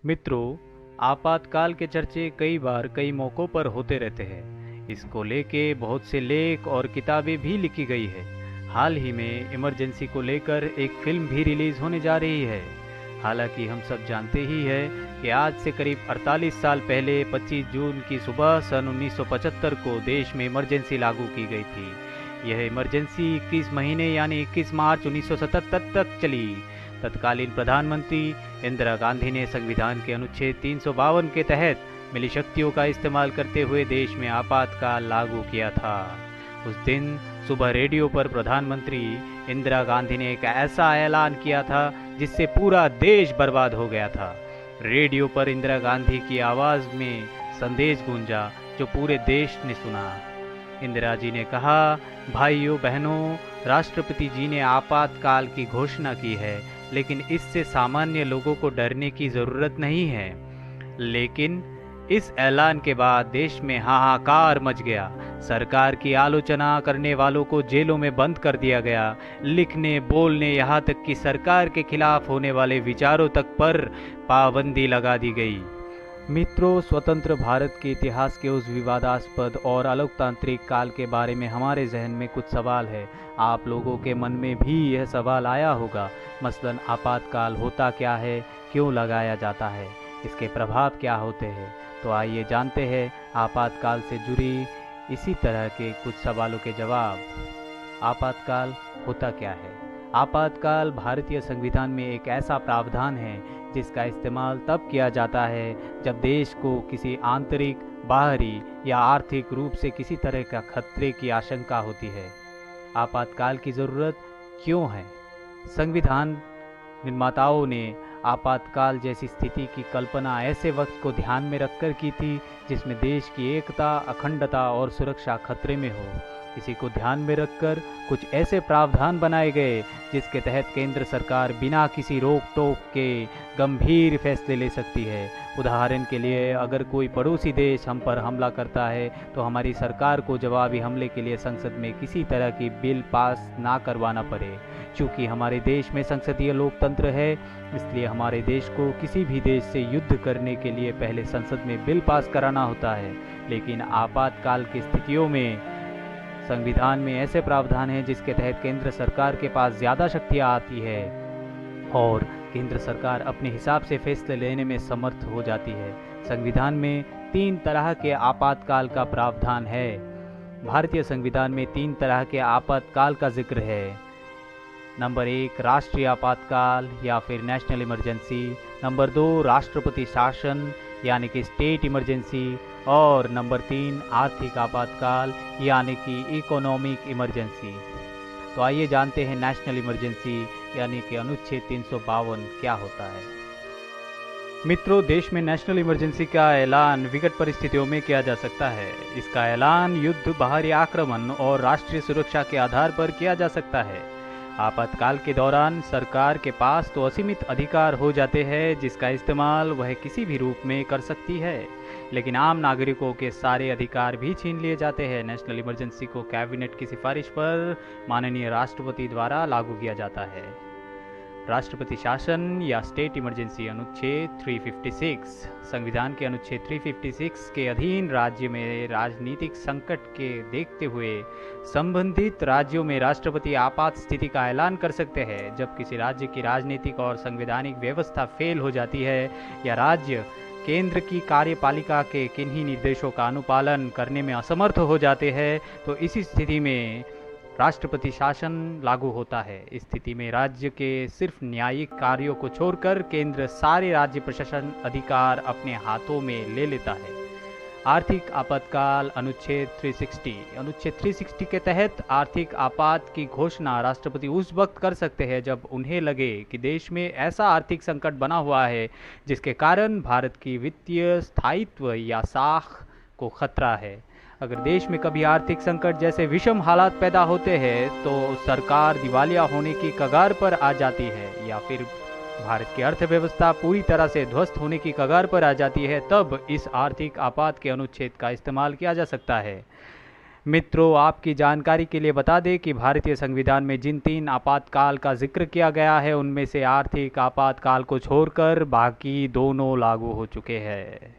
मित्रों, आपातकाल के चर्चे कई बार कई मौक़ों पर होते रहते हैं। इसको लेके बहुत से लेख और किताबें भी लिखी गई है। हाल ही में इमरजेंसी को लेकर एक फिल्म भी रिलीज़ होने जा रही है। हालांकि हम सब जानते ही हैं कि आज से करीब 48 साल पहले 25 जून की सुबह सन 1975 को देश में इमरजेंसी लागू की गई थी। यह इमरजेंसी 21 महीने यानी 21 मार्च 1977 तक चली। तत्कालीन प्रधानमंत्री इंदिरा गांधी ने संविधान के अनुच्छेद 352 के तहत मिली शक्तियों का इस्तेमाल करते हुए देश में आपातकाल लागू किया था। उस दिन सुबह रेडियो पर प्रधानमंत्री इंदिरा गांधी ने एक ऐसा ऐलान किया था जिससे पूरा देश बर्बाद हो गया था। रेडियो पर इंदिरा गांधी की आवाज़ में संदेश गूंजा जो पूरे देश ने सुना। इंदिरा जी ने कहा, भाइयों बहनों, राष्ट्रपति जी ने आपातकाल की घोषणा की है, लेकिन इससे सामान्य लोगों को डरने की ज़रूरत नहीं है। लेकिन इस ऐलान के बाद देश में हाहाकार मच गया। सरकार की आलोचना करने वालों को जेलों में बंद कर दिया गया। लिखने, बोलने, यहाँ तक कि सरकार के खिलाफ होने वाले विचारों तक पर पाबंदी लगा दी गई। मित्रों, स्वतंत्र भारत के इतिहास के उस विवादास्पद और अलोकतांत्रिक काल के बारे में हमारे जहन में कुछ सवाल है। आप लोगों के मन में भी यह सवाल आया होगा। मसलन आपातकाल होता क्या है, क्यों लगाया जाता है, इसके प्रभाव क्या होते हैं। तो आइए जानते हैं आपातकाल से जुड़ी इसी तरह के कुछ सवालों के जवाब। आपातकाल होता क्या है? आपातकाल भारतीय संविधान में एक ऐसा प्रावधान है जिसका इस्तेमाल तब किया जाता है जब देश को किसी आंतरिक, बाहरी या आर्थिक रूप से किसी तरह का खतरे की आशंका होती है। आपातकाल की ज़रूरत क्यों है? संविधान निर्माताओं ने आपातकाल जैसी स्थिति की कल्पना ऐसे वक्त को ध्यान में रखकर की थी जिसमें देश की एकता, अखंडता और सुरक्षा खतरे में हो। इसी को ध्यान में रखकर कुछ ऐसे प्रावधान बनाए गए जिसके तहत केंद्र सरकार बिना किसी रोक टोक के गंभीर फैसले ले सकती है। उदाहरण के लिए, अगर कोई पड़ोसी देश हम पर हमला करता है तो हमारी सरकार को जवाबी हमले के लिए संसद में किसी तरह की बिल पास ना करवाना पड़े। चूँकि हमारे देश में संसदीय लोकतंत्र है, इसलिए हमारे देश को किसी भी देश से युद्ध करने के लिए पहले संसद में बिल पास कराना होता है। लेकिन आपातकाल की स्थितियों में संविधान में ऐसे प्रावधान हैं जिसके तहत केंद्र सरकार के पास ज़्यादा शक्तियाँ आती है और केंद्र सरकार अपने हिसाब से फैसले लेने में समर्थ हो जाती है। संविधान में 3 तरह के आपातकाल का प्रावधान है। भारतीय संविधान में 3 तरह के आपातकाल का जिक्र है। नंबर 1 राष्ट्रीय आपातकाल या फिर नेशनल इमरजेंसी। नंबर 2 राष्ट्रपति शासन यानी कि स्टेट इमरजेंसी। और नंबर 3 आर्थिक आपातकाल यानी कि इकोनॉमिक इमरजेंसी। तो आइए जानते हैं नेशनल इमरजेंसी यानी कि अनुच्छेद 352 क्या होता है। मित्रों, देश में नेशनल इमरजेंसी का ऐलान विकट परिस्थितियों में किया जा सकता है। इसका ऐलान युद्ध, बाहरी आक्रमण और राष्ट्रीय सुरक्षा के आधार पर किया जा सकता है। आपातकाल के दौरान सरकार के पास तो असीमित अधिकार हो जाते हैं जिसका इस्तेमाल वह किसी भी रूप में कर सकती है, लेकिन आम नागरिकों के सारे अधिकार भी छीन लिए जाते हैं। नेशनल इमरजेंसी को कैबिनेट की सिफारिश पर माननीय राष्ट्रपति द्वारा लागू किया जाता है। राष्ट्रपति शासन या स्टेट इमरजेंसी अनुच्छेद 356। संविधान के अनुच्छेद 356 के अधीन राज्य में राजनीतिक संकट के देखते हुए संबंधित राज्यों में राष्ट्रपति आपात स्थिति का ऐलान कर सकते हैं। जब किसी राज्य की राजनीतिक और संवैधानिक व्यवस्था फेल हो जाती है या राज्य केंद्र की कार्यपालिका के किन्हीं निर्देशों का अनुपालन करने में असमर्थ हो जाते हैं, तो इसी स्थिति में राष्ट्रपति शासन लागू होता है। इस स्थिति में राज्य के सिर्फ न्यायिक कार्यों को छोड़कर केंद्र सारे राज्य प्रशासन अधिकार अपने हाथों में ले लेता है। आर्थिक आपातकाल अनुच्छेद 360। अनुच्छेद 360 के तहत आर्थिक आपात की घोषणा राष्ट्रपति उस वक्त कर सकते हैं जब उन्हें लगे कि देश में ऐसा आर्थिक संकट बना हुआ है जिसके कारण भारत की वित्तीय स्थायित्व या साख को खतरा है। अगर देश में कभी आर्थिक संकट जैसे विषम हालात पैदा होते हैं तो सरकार दिवालिया होने की कगार पर आ जाती है या फिर भारत की अर्थव्यवस्था पूरी तरह से ध्वस्त होने की कगार पर आ जाती है, तब इस आर्थिक आपात के अनुच्छेद का इस्तेमाल किया जा सकता है। मित्रों, आपकी जानकारी के लिए बता दें कि भारतीय संविधान में जिन 3 आपातकाल का जिक्र किया गया है उनमें से आर्थिक आपातकाल को छोड़कर बाकी दोनों लागू हो चुके हैं।